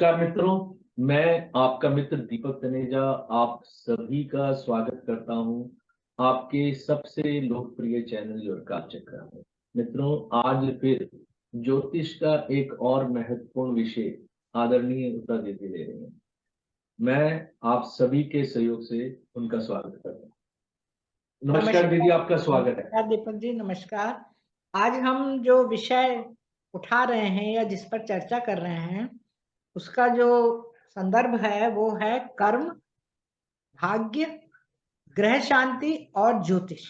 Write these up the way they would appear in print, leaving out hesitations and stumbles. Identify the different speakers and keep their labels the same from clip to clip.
Speaker 1: नमस्कार मित्रों, मैं आपका मित्र दीपक तनेजा आप सभी का स्वागत करता हूं आपके सबसे लोकप्रिय चैनल योरकाल चक्र में। मित्रों, आज फिर ज्योतिष का एक और महत्वपूर्ण विषय आदरणीय उषा दीदी ले रही हैं। मैं आप सभी के सहयोग से उनका स्वागत करता हूँ। नमस्कार दीदी, आपका स्वागत है।
Speaker 2: नमस्कार दीपक जी, नमस्कार। आज हम जो विषय उठा रहे हैं या जिस पर चर्चा कर रहे हैं उसका जो संदर्भ है वो है कर्म, भाग्य, ग्रह शांति और ज्योतिष।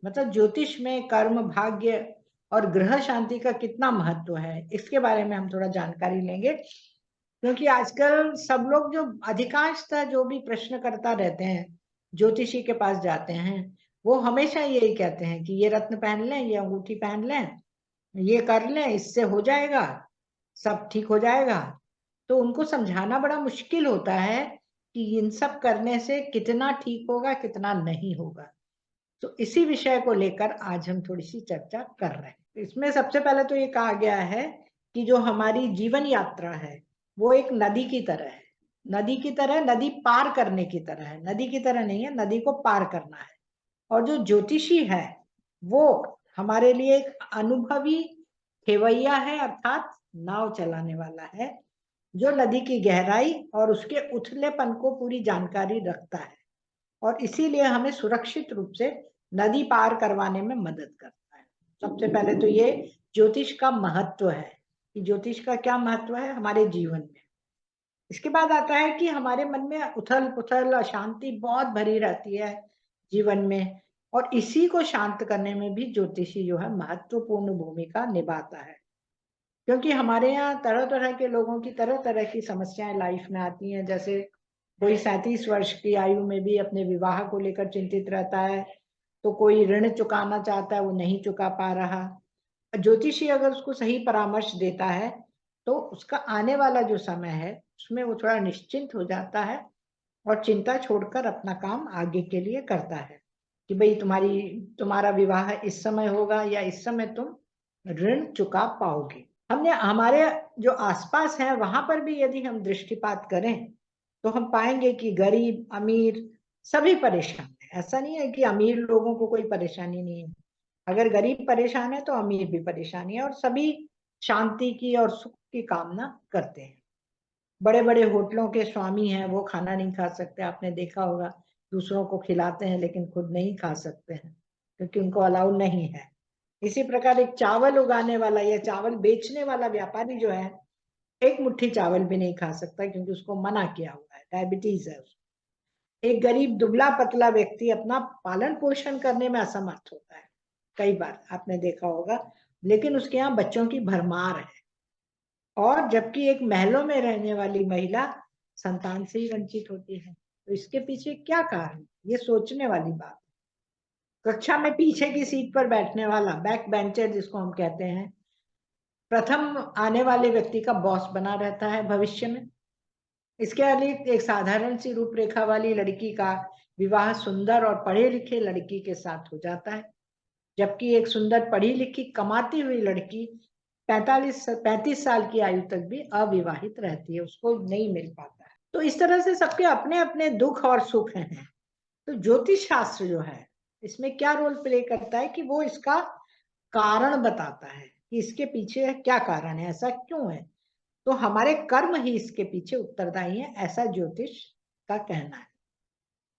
Speaker 2: मतलब ज्योतिष में कर्म, भाग्य और ग्रह शांति का कितना महत्व है, इसके बारे में हम थोड़ा जानकारी लेंगे। क्योंकि आजकल सब लोग जो अधिकांशतः जो भी प्रश्न करता रहते हैं, ज्योतिषी के पास जाते हैं, वो हमेशा यही कहते हैं कि ये रत्न पहन लें, ये अंगूठी पहन लें, ये कर लें, इससे हो जाएगा, सब ठीक हो जाएगा। तो उनको समझाना बड़ा मुश्किल होता है कि इन सब करने से कितना ठीक होगा, कितना नहीं होगा। तो इसी विषय को लेकर आज हम थोड़ी सी चर्चा कर रहे हैं। इसमें सबसे पहले तो ये कहा गया है कि जो हमारी जीवन यात्रा है वो एक नदी की तरह है। नदी की तरह, नदी पार करने की तरह है, नदी की तरह नहीं है, नदी को पार करना है। और जो ज्योतिषी है वो हमारे लिए एक अनुभवी खेवैया है, अर्थात नाव चलाने वाला है, जो नदी की गहराई और उसके उथलेपन को पूरी जानकारी रखता है और इसीलिए हमें सुरक्षित रूप से नदी पार करवाने में मदद करता है। सबसे पहले तो ये ज्योतिष का महत्व है कि ज्योतिष का क्या महत्व है हमारे जीवन में। इसके बाद आता है कि हमारे मन में उथल पुथल, अशांति बहुत भरी रहती है जीवन में, और इसी को शांत करने में भी ज्योतिषी जो है महत्वपूर्ण भूमिका निभाता है। क्योंकि हमारे यहाँ तरह तरह के लोगों की तरह तरह की समस्याएं लाइफ में आती हैं। जैसे कोई 37 वर्ष की आयु में भी अपने विवाह को लेकर चिंतित रहता है, तो कोई ऋण चुकाना चाहता है, वो नहीं चुका पा रहा। ज्योतिषी अगर उसको सही परामर्श देता है तो उसका आने वाला जो समय है उसमें वो थोड़ा निश्चिंत हो जाता है और चिंता छोड़कर अपना काम आगे के लिए करता है कि भाई तुम्हारा विवाह इस समय होगा या इस समय तुम ऋण चुका पाओगे। हमने हमारे जो आसपास है वहां पर भी यदि हम दृष्टिपात करें तो हम पाएंगे कि गरीब अमीर सभी परेशान है। ऐसा नहीं है कि अमीर लोगों को कोई परेशानी नहीं है। अगर गरीब परेशान है तो अमीर भी परेशानी है, और सभी शांति की और सुख की कामना करते हैं। बड़े बड़े होटलों के स्वामी हैं, वो खाना नहीं खा सकते, आपने देखा होगा, दूसरों को खिलाते हैं लेकिन खुद नहीं खा सकते हैं क्योंकि उनको अलाउ नहीं है। इसी प्रकार एक चावल उगाने वाला या चावल बेचने वाला व्यापारी जो है एक मुट्ठी चावल भी नहीं खा सकता क्योंकि उसको मना किया हुआ है, डायबिटीज है उसको। एक गरीब दुबला पतला व्यक्ति अपना पालन पोषण करने में असमर्थ होता है, कई बार आपने देखा होगा, लेकिन उसके यहाँ बच्चों की भरमार है। और जबकि एक महलों में रहने वाली महिला संतान से ही वंचित होती है। तो इसके पीछे क्या कारण, ये सोचने वाली बात। कक्षा में पीछे की सीट पर बैठने वाला बैक बेंचर जिसको हम कहते हैं, प्रथम आने वाले व्यक्ति का बॉस बना रहता है भविष्य में। इसके अतिरिक्त एक साधारण सी रूपरेखा वाली लड़की का विवाह सुंदर और पढ़े लिखे लड़की के साथ हो जाता है, जबकि एक सुंदर पढ़ी लिखी कमाती हुई लड़की 35 साल की आयु तक भी अविवाहित रहती है, उसको नहीं मिल पाता है। तो इस तरह से सबके अपने अपने दुख और सुख हैं। तो ज्योतिष शास्त्र जो है इसमें क्या रोल प्ले करता है कि वो इसका कारण बताता है कि इसके पीछे क्या कारण है, ऐसा क्यों है। तो हमारे कर्म ही इसके पीछे उत्तरदायी है, ऐसा ज्योतिष का कहना है।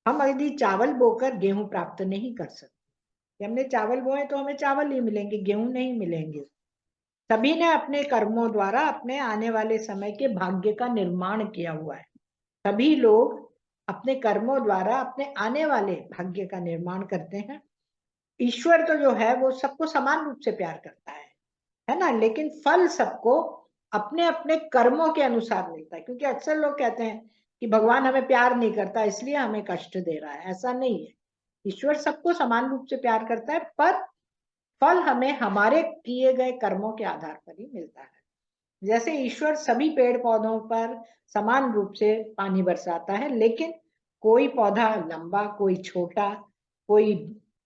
Speaker 2: हम यदि चावल बोकर गेहूं प्राप्त नहीं कर सकते, हमने चावल बोए तो हमें चावल ही मिलेंगे, गेहूं नहीं मिलेंगे। सभी ने अपने कर्मों द्वारा अपने आने वाले समय के भाग्य का निर्माण किया हुआ है। सभी लोग अपने कर्मों द्वारा अपने आने वाले भाग्य का निर्माण करते हैं। ईश्वर तो जो है वो सबको समान रूप से प्यार करता है ना, लेकिन फल सबको अपने अपने कर्मों के अनुसार मिलता है। क्योंकि अक्सर लोग कहते हैं कि भगवान हमें प्यार नहीं करता इसलिए हमें कष्ट दे रहा है, ऐसा नहीं है। ईश्वर सबको समान रूप से प्यार करता है, पर फल हमें हमारे किए गए कर्मों के आधार पर ही मिलता है। जैसे ईश्वर सभी पेड़ पौधों पर समान रूप से पानी बरसाता है, लेकिन कोई पौधा लंबा, कोई छोटा, कोई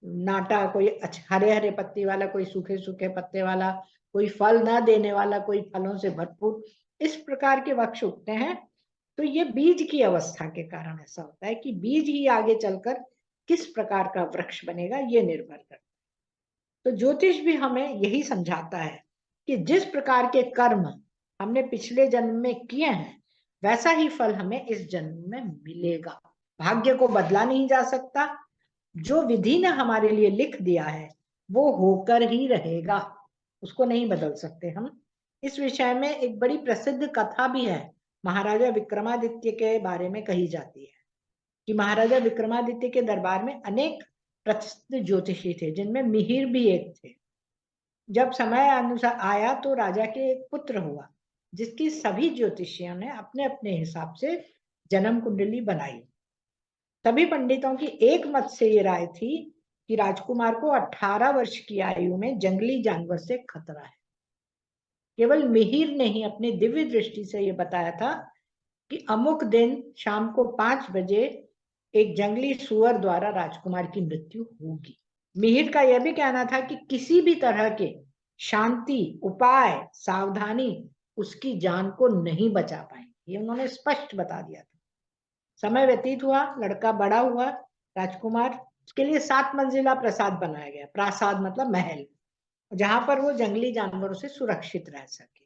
Speaker 2: नाटा, कोई हरे हरे पत्ती वाला, कोई सूखे सूखे पत्ते वाला, कोई फल ना देने वाला, कोई फलों से भरपूर, इस प्रकार के वृक्ष उगते हैं। तो ये बीज की अवस्था के कारण ऐसा होता है कि बीज ही आगे चलकर किस प्रकार का वृक्ष बनेगा ये निर्भर करता है। तो ज्योतिष भी हमें यही समझाता है कि जिस प्रकार के कर्म हमने पिछले जन्म में किए हैं वैसा ही फल हमें इस जन्म में मिलेगा। भाग्य को बदला नहीं जा सकता, जो विधि ने हमारे लिए लिख दिया है वो होकर ही रहेगा, उसको नहीं बदल सकते हम। इस विषय में एक बड़ी प्रसिद्ध कथा भी है, महाराजा विक्रमादित्य के बारे में कही जाती है कि महाराजा विक्रमादित्य के दरबार में अनेक प्रसिद्ध ज्योतिषी थे, जिनमें मिहिर भी एक थे। जब समय अनुसार आया तो राजा के एक पुत्र हुआ, जिसकी सभी ज्योतिषियों ने अपने अपने हिसाब से जन्म कुंडली बनाई। सभी पंडितों की एक मत से ये राय थी कि राजकुमार को 18 वर्ष की आयु में जंगली जानवर से खतरा है। केवल मिहिर ने ही अपनी दिव्य दृष्टि से ये बताया था कि अमुक दिन शाम को 5 बजे एक जंगली सुअर द्वारा राजकुमार की मृत्यु होगी। मिहिर का यह भी कहना था कि किसी भी तरह के शांति उपाय सावधानी उसकी जान को नहीं बचा पाएंगे, ये उन्होंने स्पष्ट बता दिया था। समय व्यतीत हुआ, लड़का बड़ा हुआ, राजकुमार, उसके लिए 7 मंजिला प्रासाद बनाया गया। प्रासाद मतलब महल, जहां पर वो जंगली जानवरों से सुरक्षित रह सके।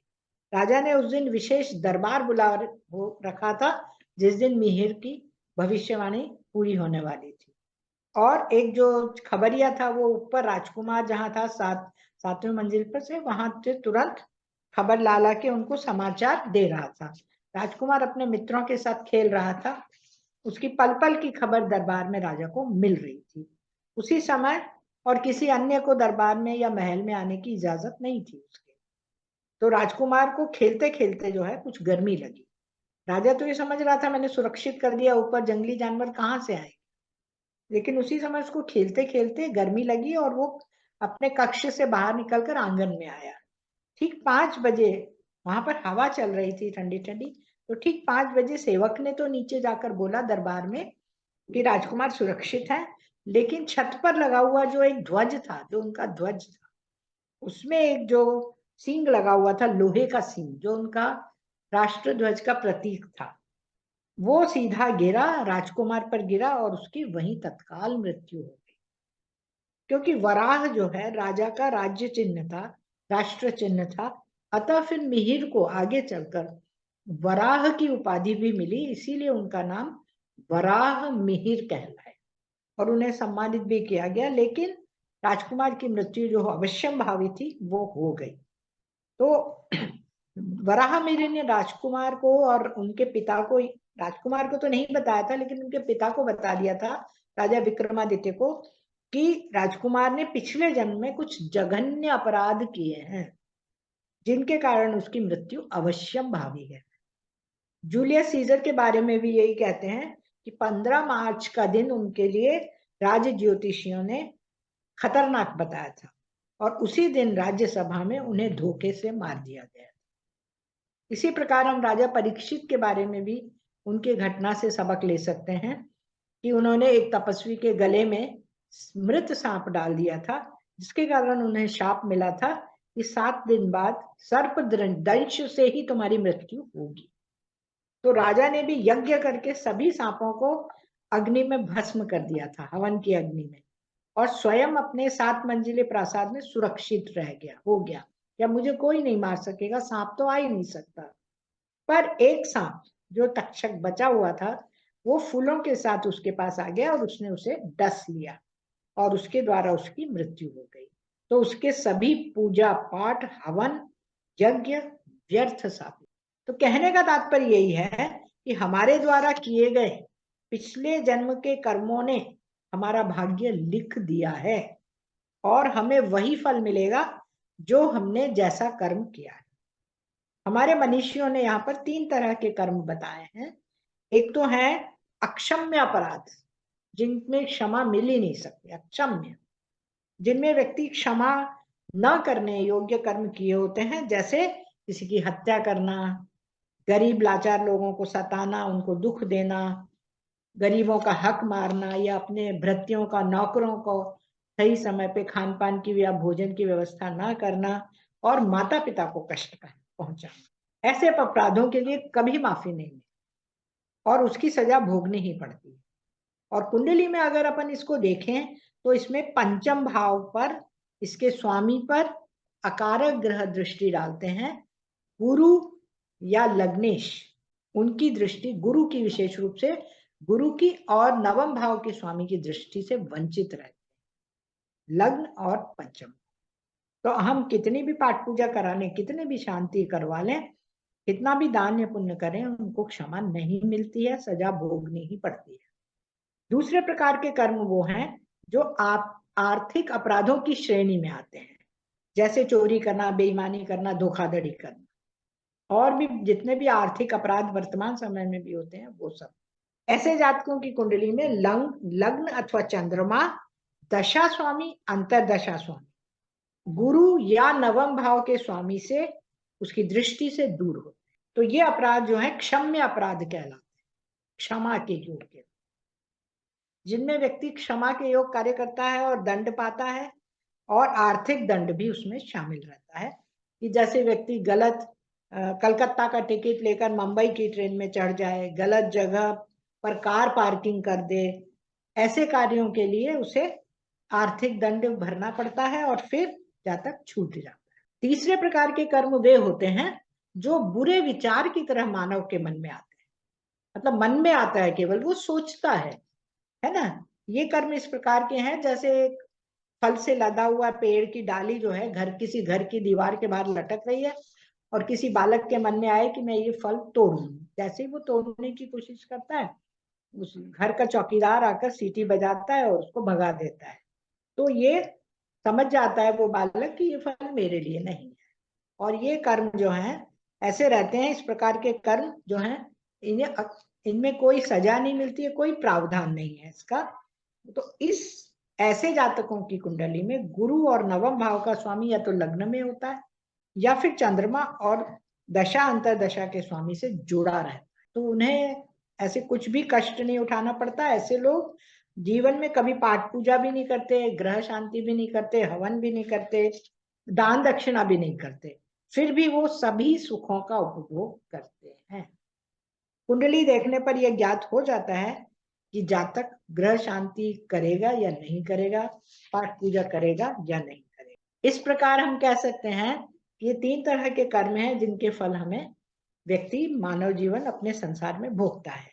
Speaker 2: राजा ने उस दिन विशेष दरबार बुला रखा था, जिस दिन मिहिर की भविष्यवाणी पूरी होने वाली थी। और एक जो खबरिया था वो ऊपर राजकुमार जहां था 7वें मंजिल पर से, वहां से तुरंत खबर ला के उनको समाचार दे रहा था। राजकुमार अपने मित्रों के साथ खेल रहा था, उसकी पल पल की खबर दरबार में राजा को मिल रही थी। उसी समय और किसी अन्य को दरबार में या महल में आने की इजाजत नहीं थी उसके। तो राजकुमार को खेलते खेलते जो है कुछ गर्मी लगी। राजा तो ये समझ रहा था मैंने सुरक्षित कर दिया, ऊपर जंगली जानवर कहाँ से आए, लेकिन उसी समय उसको खेलते खेलते गर्मी लगी और वो अपने कक्ष से बाहर निकलकर आंगन में आया। ठीक 5 बजे, वहां पर हवा चल रही थी ठंडी ठंडी, तो ठीक 5 बजे सेवक ने तो नीचे जाकर बोला दरबार में कि राजकुमार सुरक्षित है, लेकिन छत पर लगा हुआ जो एक ध्वज था, जो उनका ध्वज था, उसमें एक जो सींग लगा हुआ था, लोहे का सींग, जो उनका राष्ट्र ध्वज का प्रतीक था, वो सीधा गिरा, राजकुमार पर गिरा और उसकी वहीं तत्काल मृत्यु हो गई। क्योंकि वराह जो है राजा का राज्य चिन्ह था, राष्ट्र चिन्ह था, अतः फिर मिहिर को आगे चलकर वराह की उपाधि भी मिली, इसीलिए उनका नाम वराह मिहिर कहलाए और उन्हें सम्मानित भी किया गया। लेकिन राजकुमार की मृत्यु जो अवश्यम भावी थी वो हो गई। तो वराह मिहिर ने राजकुमार को और उनके पिता को, राजकुमार को तो नहीं बताया था लेकिन उनके पिता को बता दिया था, राजा विक्रमादित्य को, कि राजकुमार ने पिछले जन्म में कुछ जघन्य अपराध किए हैं जिनके कारण उसकी मृत्यु अवश्यम भावी है। जूलियस सीजर के बारे में भी यही कहते हैं कि 15 मार्च का दिन उनके लिए राज ज्योतिषियों ने खतरनाक बताया था और उसी दिन राज्यसभा में उन्हें धोखे से मार दिया गया। इसी प्रकार हम राजा परीक्षित के बारे में भी उनके घटना से सबक ले सकते हैं कि उन्होंने एक तपस्वी के गले में मृत सांप डाल दिया था, जिसके कारण उन्हें शाप मिला था कि 7 दिन बाद सर्प दंश से ही तुम्हारी मृत्यु होगी। तो राजा ने भी यज्ञ करके सभी सांपों को अग्नि में भस्म कर दिया था, हवन की अग्नि में, और स्वयं अपने 7 मंजिले प्रासाद में सुरक्षित रह गया, हो गया, या मुझे कोई नहीं मार सकेगा, सांप तो आ ही नहीं सकता। पर एक सांप जो तक्षक बचा हुआ था वो फूलों के साथ उसके पास आ गया और उसने उसे डस लिया और उसके द्वारा उसकी मृत्यु हो गई। तो उसके सभी पूजा पाठ हवन यज्ञ व्यर्थ साबित। तो कहने का तात्पर्य यही है कि हमारे द्वारा किए गए पिछले जन्म के कर्मों ने हमारा भाग्य लिख दिया है और हमें वही फल मिलेगा जो हमने जैसा कर्म किया है। हमारे मनीषियों ने यहाँ पर 3 तरह के कर्म बताए हैं। एक तो है अक्षम्य अपराध, जिनमें क्षमा मिल ही नहीं सकती, अक्षम्य, जिनमें व्यक्ति क्षमा न करने योग्य कर्म किए होते हैं, जैसे किसी की हत्या करना, गरीब लाचार लोगों को सताना, उनको दुख देना, गरीबों का हक मारना, या अपने भृत्यों का नौकरों को सही समय पे खान पान की या भोजन की व्यवस्था ना करना, और माता पिता को कष्ट पहुंचाना। ऐसे अपराधों के लिए कभी माफी नहीं मिलती और उसकी सजा भोगनी ही पड़ती है। और कुंडली में अगर अपन इसको देखें तो इसमें पंचम भाव पर, इसके स्वामी पर अकारक ग्रह दृष्टि डालते हैं। गुरु या लग्नेश, उनकी दृष्टि गुरु की, विशेष रूप से गुरु की और नवम भाव के स्वामी की दृष्टि से वंचित रहते हैं, लग्न और पंचम। तो हम कितनी भी पाठ पूजा कराने, कितने भी शांति करवा लें, कितना भी दान या पुण्य करें, उनको क्षमा नहीं मिलती है, सजा भोगनी ही पड़ती है। दूसरे प्रकार के कर्म वो हैं जो आप आर्थिक अपराधों की श्रेणी में आते हैं, जैसे चोरी करना, बेईमानी करना, धोखाधड़ी करना, और भी जितने भी आर्थिक अपराध वर्तमान समय में भी होते हैं वो सब। ऐसे जातकों की कुंडली में लग्न अथवा चंद्रमा, दशा स्वामी, अंतरदशा स्वामी गुरु या नवम भाव के स्वामी से, उसकी दृष्टि से दूर होते हैं। तो ये अपराध जो है क्षम्य अपराध कहलाते हैं, क्षमा के योग के, जिनमें व्यक्ति क्षमा के योग कार्य करता है और दंड पाता है, और आर्थिक दंड भी उसमें शामिल रहता है। कि जैसे व्यक्ति गलत कलकत्ता का टिकट लेकर मुंबई की ट्रेन में चढ़ जाए, गलत जगह पर कार पार्किंग कर दे, ऐसे कार्यों के लिए उसे आर्थिक दंड भरना पड़ता है और फिर जातक छूट जाता है। तीसरे प्रकार के कर्म वे होते हैं जो बुरे विचार की तरह मानव के मन में आते हैं, मतलब मन में आता है, केवल वो सोचता है ना। ये कर्म इस प्रकार के हैं जैसे फल से लदा हुआ पेड़ की डाली जो है किसी घर की दीवार के बाहर लटक रही है, और किसी बालक के मन में आए कि मैं ये फल तोड़ूं, जैसे ही वो तोड़ने की कोशिश करता है, उस घर का चौकीदार आकर सीटी बजाता है और उसको भगा देता है। तो ये समझ जाता है वो बालक कि ये फल मेरे लिए नहीं है। और ये कर्म जो है ऐसे रहते हैं, इस प्रकार के कर्म जो हैं इनमें कोई सजा नहीं मिलती है, कोई प्रावधान नहीं है इसका। तो इस ऐसे जातकों की कुंडली में गुरु और नवम भाव का स्वामी या तो लग्न में होता है या फिर चंद्रमा और दशा अंतरदशा के स्वामी से जुड़ा रहता है, तो उन्हें ऐसे कुछ भी कष्ट नहीं उठाना पड़ता। ऐसे लोग जीवन में कभी पाठ पूजा भी नहीं करते, ग्रह शांति भी नहीं करते, हवन भी नहीं करते, दान दक्षिणा भी नहीं करते, फिर भी वो सभी सुखों का उपभोग करते हैं। कुंडली देखने पर यह ज्ञात हो जाता है कि जातक ग्रह शांति करेगा या नहीं करेगा, पाठ पूजा करेगा या नहीं करेगा। इस प्रकार हम कह सकते हैं कि ये 3 तरह के कर्म हैं जिनके फल हमें व्यक्ति, मानव जीवन अपने संसार में भोगता है।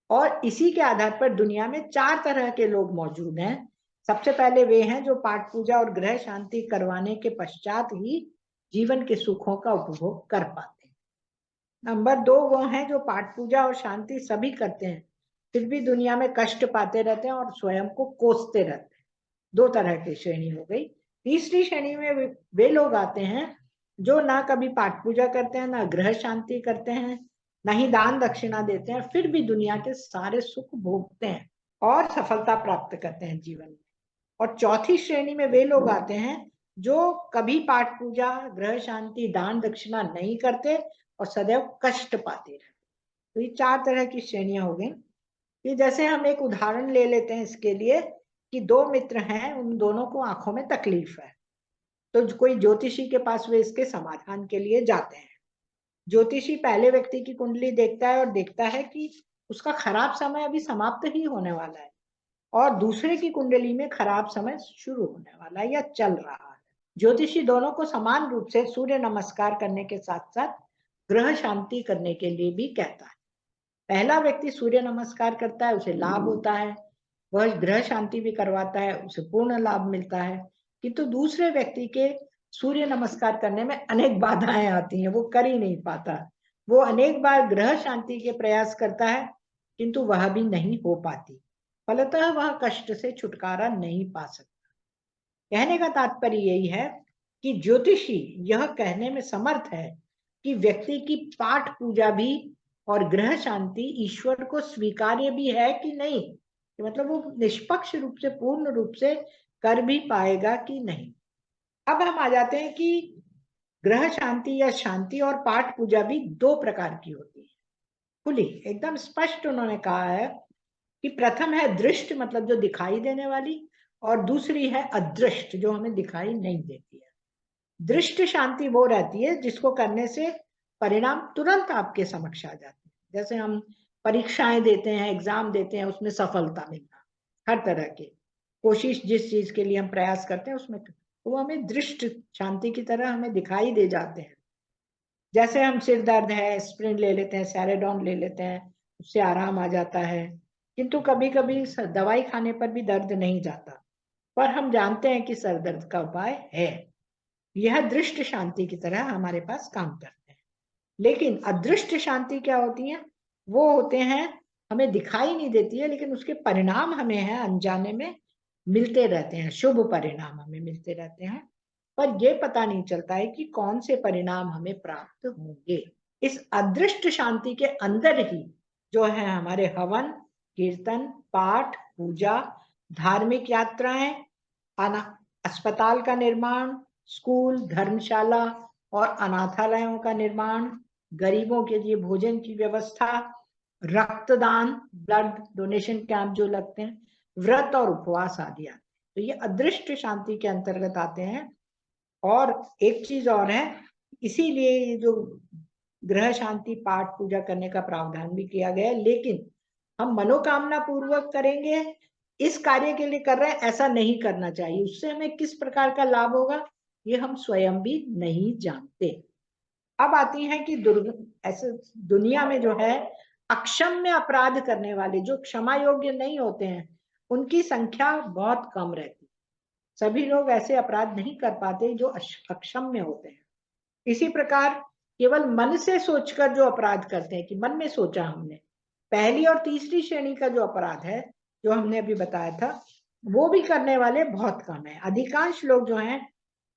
Speaker 2: और इसी के आधार पर दुनिया में 4 तरह के लोग मौजूद हैं। सबसे पहले वे हैं जो पाठ पूजा और ग्रह शांति करवाने के पश्चात ही जीवन के सुखों का उपभोग कर पाते हैं। नंबर 2 वो हैं जो पाठ पूजा और शांति सभी करते हैं, फिर भी दुनिया में कष्ट पाते रहते हैं और स्वयं को कोसते रहते हैं। 2 तरह की श्रेणी हो गई। तीसरी श्रेणी में वे लोग आते हैं जो ना कभी पाठ पूजा करते हैं, ना ग्रह शांति करते हैं, ना ही दान दक्षिणा देते हैं, फिर भी दुनिया के सारे सुख भोगते हैं और सफलता प्राप्त करते हैं जीवन में। और चौथी श्रेणी में वे लोग आते हैं जो कभी पाठ पूजा, ग्रह शांति, दान दक्षिणा नहीं करते और सदैव कष्ट पाते रहते। तो ये 4 तरह की श्रेणियां हो गई। कि जैसे हम एक उदाहरण ले लेते हैं इसके लिए, कि 2 मित्र हैं, उन दोनों को आंखों में तकलीफ है, तो कोई ज्योतिषी के पास वे इसके समाधान के लिए जाते हैं। ज्योतिषी पहले व्यक्ति की कुंडली देखता है और देखता है कि उसका खराब समय अभी समाप्त ही होने वाला है, और दूसरे की कुंडली में खराब समय शुरू होने वाला है या चल रहा है। ज्योतिषी दोनों को समान रूप से सूर्य नमस्कार करने के साथ साथ ग्रह शांति करने के लिए भी कहता है। पहला व्यक्ति सूर्य नमस्कार करता है, उसे लाभ होता है, वह ग्रह शांति भी करवाता है, उसे पूर्ण लाभ मिलता है। किंतु दूसरे व्यक्ति के सूर्य नमस्कार करने में अनेक बाधाएं आती हैं, वो कर ही नहीं पाता। वो अनेक बार ग्रह शांति के प्रयास करता है किंतु वह भी नहीं हो पाती, फलतः वह कष्ट से छुटकारा नहीं पा सकता। कहने का तात्पर्य यही है कि ज्योतिषी यह कहने में समर्थ है कि व्यक्ति की पाठ पूजा भी और ग्रह शांति ईश्वर को स्वीकार्य भी है कि नहीं, मतलब वो निष्पक्ष रूप से, पूर्ण रूप से कर भी पाएगा कि नहीं। अब हम आ जाते हैं कि ग्रह शांति या शांति और पाठ पूजा भी 2 प्रकार की होती है। खुली एकदम स्पष्ट उन्होंने कहा है कि प्रथम है दृष्ट, मतलब जो दिखाई देने वाली, और दूसरी है अदृष्ट, जो हमें दिखाई नहीं देती है। दृष्ट शांति वो रहती है जिसको करने से परिणाम तुरंत आपके समक्ष आ जाते हैं। जैसे हम परीक्षाएं देते हैं, एग्जाम देते हैं, उसमें सफलता मिलना, हर तरह की कोशिश जिस चीज के लिए हम प्रयास करते हैं उसमें वो हमें दृष्ट शांति की तरह हमें दिखाई दे जाते हैं। जैसे हम सिर दर्द है, एस्प्रिन ले लेते हैं, सैरेडॉन ले लेते हैं, उससे आराम आ जाता है, किंतु कभी कभी दवाई खाने पर भी दर्द नहीं जाता, पर हम जानते हैं कि सर दर्द का उपाय है। यह दृष्ट शांति की तरह हमारे पास काम करते हैं। लेकिन अदृष्ट शांति क्या होती है? वो होते हैं, हमें दिखाई नहीं देती है, लेकिन उसके परिणाम हमें है अनजाने में मिलते रहते हैं, शुभ परिणाम हमें मिलते रहते हैं, पर यह पता नहीं चलता है कि कौन से परिणाम हमें प्राप्त होंगे। इस अदृष्ट शांति के अंदर ही जो है हमारे हवन, कीर्तन, पाठ, पूजा, धार्मिक यात्राएं, अस्पताल का निर्माण, स्कूल, धर्मशाला और अनाथालयों का निर्माण, गरीबों के लिए भोजन की व्यवस्था, रक्तदान, ब्लड डोनेशन कैंप जो लगते हैं, व्रत और उपवास आदि आते हैं। तो ये अदृष्ट शांति के अंतर्गत आते हैं। और एक चीज और है, इसीलिए ये जो ग्रह शांति पाठ पूजा करने का प्रावधान भी किया गया है, लेकिन हम मनोकामना पूर्वक करेंगे, इस कार्य के लिए कर रहे हैं, ऐसा नहीं करना चाहिए। उससे हमें किस प्रकार का लाभ होगा ये हम स्वयं भी नहीं जानते। अब आती है कि ऐसे दुनिया में जो है अक्षम्य अपराध करने वाले, जो क्षमा योग्य नहीं होते हैं, उनकी संख्या बहुत कम रहती है। सभी लोग ऐसे अपराध नहीं कर पाते जो अक्षम्य होते हैं। इसी प्रकार केवल मन से सोचकर जो अपराध करते हैं कि मन में सोचा हमने, पहली और तीसरी श्रेणी का जो अपराध है जो हमने अभी बताया था, वो भी करने वाले बहुत कम है। अधिकांश लोग जो हैं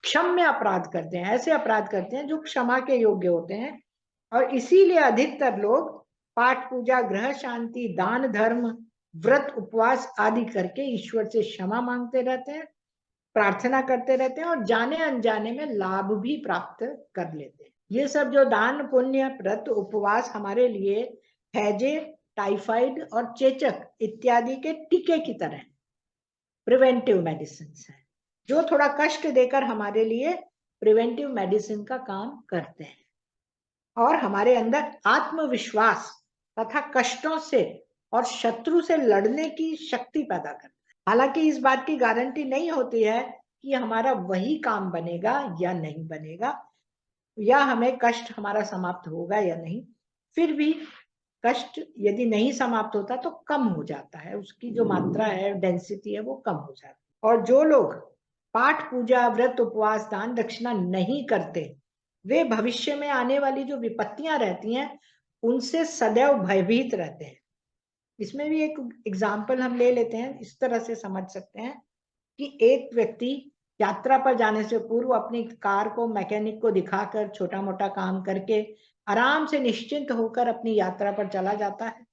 Speaker 2: क्षम्य अपराध करते हैं, ऐसे अपराध करते हैं जो क्षमा के योग्य होते हैं। और इसीलिए अधिकतर लोग पाठ पूजा, ग्रह शांति, दान धर्म, व्रत उपवास आदि करके ईश्वर से क्षमा मांगते रहते हैं, प्रार्थना करते रहते हैं और जाने अनजाने में लाभ भी प्राप्त कर लेते हैं। ये सब जो दान पुण्य, व्रत उपवास हमारे लिए हैजे, टाइफाइड और चेचक इत्यादि के टीके की तरह प्रिवेंटिव मेडिसिन है, जो थोड़ा कष्ट देकर हमारे लिए प्रिवेंटिव मेडिसिन का काम करते हैं और हमारे अंदर आत्मविश्वास तथा कष्टों से और शत्रु से लड़ने की शक्ति पैदा करते हैं। हालांकि इस बात की गारंटी नहीं होती है कि हमारा वही काम बनेगा या नहीं बनेगा, या हमें कष्ट हमारा समाप्त होगा या नहीं। फिर भी कष्ट यदि नहीं समाप्त होता तो कम हो जाता है, उसकी जो मात्रा है, डेंसिटी है, वो कम हो जाती है। और जो लोग पाठ पूजा, व्रत उपवास, दान दक्षिणा नहीं करते, वे भविष्य में आने वाली जो विपत्तियां रहती हैं उनसे सदैव भयभीत रहते हैं। इसमें भी एक एग्जाम्पल हम ले लेते हैं, इस तरह से समझ सकते हैं कि एक व्यक्ति यात्रा पर जाने से पूर्व अपनी कार को मैकेनिक को दिखाकर छोटा मोटा काम करके आराम से निश्चिंत होकर अपनी यात्रा पर चला जाता है।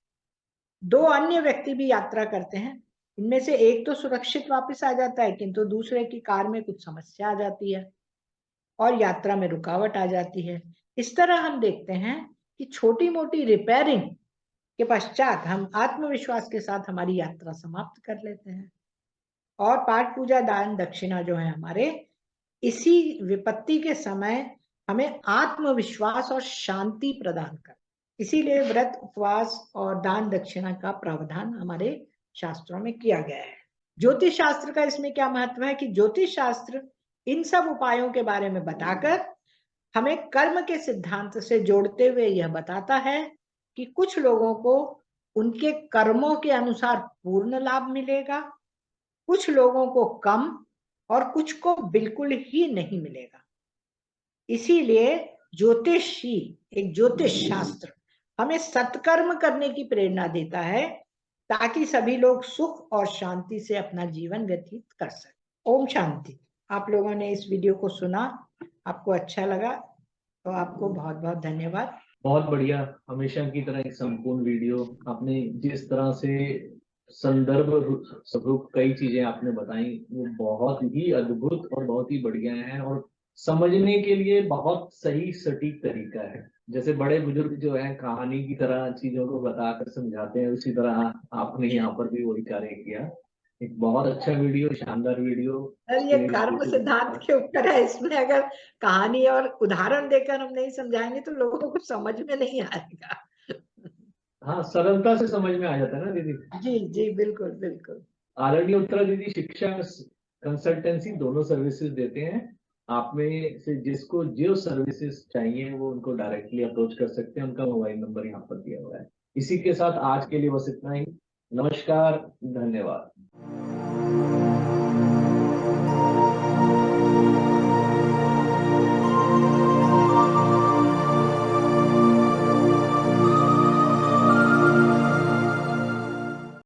Speaker 2: दो अन्य व्यक्ति भी यात्रा करते हैं, इनमें से एक तो सुरक्षित वापस आ जाता है, किंतु दूसरे की कार में कुछ समस्या आ जाती है और यात्रा में रुकावट आ जाती है। इस तरह हम देखते हैं कि छोटी मोटी रिपेयरिंग के पश्चात हम आत्मविश्वास के साथ हमारी यात्रा समाप्त कर लेते हैं। और पाठ पूजा, दान दक्षिणा जो है हमारे इसी विपत्ति के समय हमें आत्मविश्वास और शांति प्रदान कर, इसीलिए व्रत उपवास और दान दक्षिणा का प्रावधान हमारे शास्त्रों में किया गया है। ज्योतिष शास्त्र का इसमें क्या महत्व है कि ज्योतिष शास्त्र इन सब उपायों के बारे में बताकर हमें कर्म के सिद्धांत से जोड़ते हुए यह बताता है कि कुछ लोगों को उनके कर्मों के अनुसार पूर्ण लाभ मिलेगा, कुछ लोगों को कम और कुछ को बिल्कुल ही नहीं मिलेगा। इसीलिए ज्योतिषी, एक ज्योतिष शास्त्र हमें सत्कर्म करने की प्रेरणा देता है ताकि सभी लोग सुख और शांति से अपना जीवन व्यतीत कर सकें। ओम शांति। आप लोगों ने इस वीडियो को सुना, आपको अच्छा लगा तो आपको बहुत बहुत धन्यवाद।
Speaker 1: बहुत बढ़िया, हमेशा की तरह एक संपूर्ण वीडियो। आपने जिस तरह से संदर्भ स्वरूप कई चीजें आपने बताई वो बहुत ही अद्भुत और बहुत ही बढ़िया है और समझने के लिए बहुत सही सटीक तरीका है। जैसे बड़े बुजुर्ग जो है कहानी की तरह चीजों को बताकर समझाते हैं, उसी तरह आपने यहाँ पर भी वही कार्य किया। एक बहुत अच्छा वीडियो, शानदार वीडियो।
Speaker 2: सर ये कर्म सिद्धांत के ऊपर है, इसमें अगर कहानी और उदाहरण देकर हम नहीं समझाएंगे तो लोगों को समझ में नहीं आएगा।
Speaker 1: हाँ, सरलता से समझ में आ जाता है ना दीदी।
Speaker 2: जी जी, बिल्कुल बिल्कुल।
Speaker 1: आदरणीय उत्तरा दीदी शिक्षा कंसल्टेंसी दोनों सर्विसेज देते हैं। आप में से जिसको जो सर्विसेज चाहिए वो उनको डायरेक्टली अप्रोच कर सकते हैं। उनका मोबाइल नंबर यहाँ पर दिया हुआ है। इसी के साथ आज के लिए बस इतना ही। नमस्कार, धन्यवाद।